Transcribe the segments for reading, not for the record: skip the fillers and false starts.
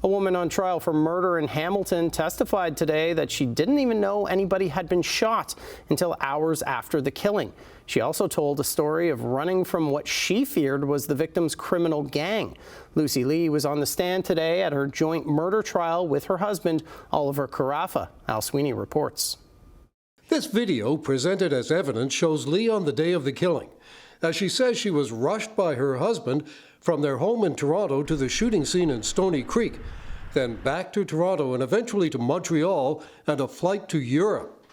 A woman on trial for murder in Hamilton testified today that she didn't even know anybody had been shot until hours after the killing. She also told a story of running from what she feared was the victim's criminal gang. Lucy Lee was on the stand today at her joint murder trial with her husband, Oliver Karafa. Al Sweeney reports. This video, presented as evidence, shows Lee on the day of the killing. As she says she was rushed by her husband from their home in Toronto to the shooting scene in Stoney Creek, then back to Toronto and eventually to Montreal and a flight to Europe.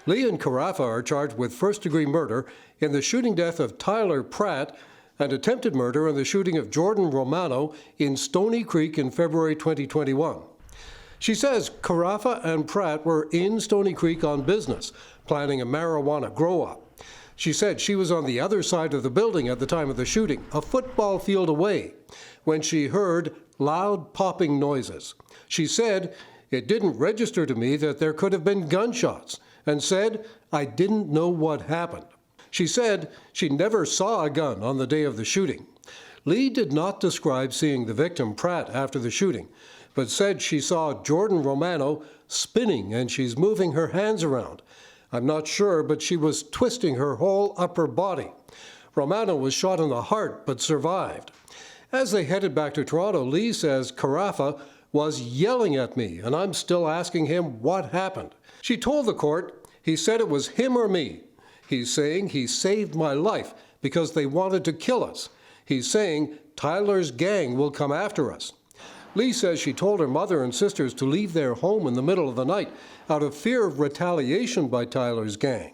Lee and Karafa are charged with first-degree murder in the shooting death of Tyler Pratt and attempted murder in the shooting of Jordyn Romano in Stoney Creek in February 2021. She says Karafa and Pratt were in Stoney Creek on business, planning a marijuana grow-up. She said she was on the other side of the building at the time of the shooting, a football field away, when she heard loud popping noises. She said, "It didn't register to me that there could have been gunshots," and said, "I didn't know what happened." She said she never saw a gun on the day of the shooting. Lee did not describe seeing the victim, Pratt, after the shooting, but said she saw Jordyn Romano spinning and she's moving her hands around. "I'm not sure, but she was twisting her whole upper body." Romano was shot in the heart but survived. As they headed back to Toronto, Lee says Karafa was yelling at me, and I'm still asking him what happened. She told the court he said it was him or me. He's saying he saved my life because they wanted to kill us. He's saying Tyler's gang will come after us. Lee says she told her mother and sisters to leave their home in the middle of the night out of fear of retaliation by Tyler's gang.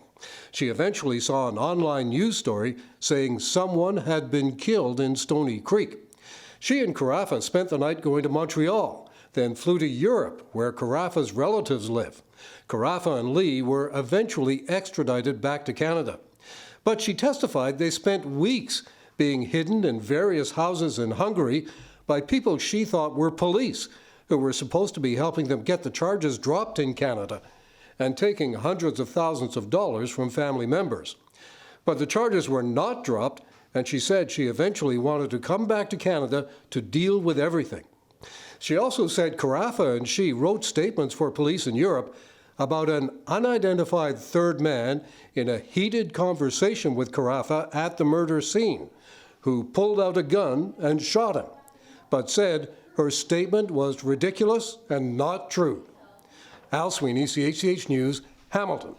She eventually saw an online news story saying someone had been killed in Stoney Creek. She and Karafa spent the night going to Montreal, then flew to Europe, where Karafa's relatives live. Karafa and Lee were eventually extradited back to Canada. But she testified they spent weeks being hidden in various houses in Hungary by people she thought were police, who were supposed to be helping them get the charges dropped in Canada and taking hundreds of thousands of dollars from family members. But the charges were not dropped, and she said she eventually wanted to come back to Canada to deal with everything. She also said Karafa and she wrote statements for police in Europe about an unidentified third man in a heated conversation with Karafa at the murder scene, who pulled out a gun and shot him, but said her statement was ridiculous and not true. Al Sweeney, CHCH News, Hamilton.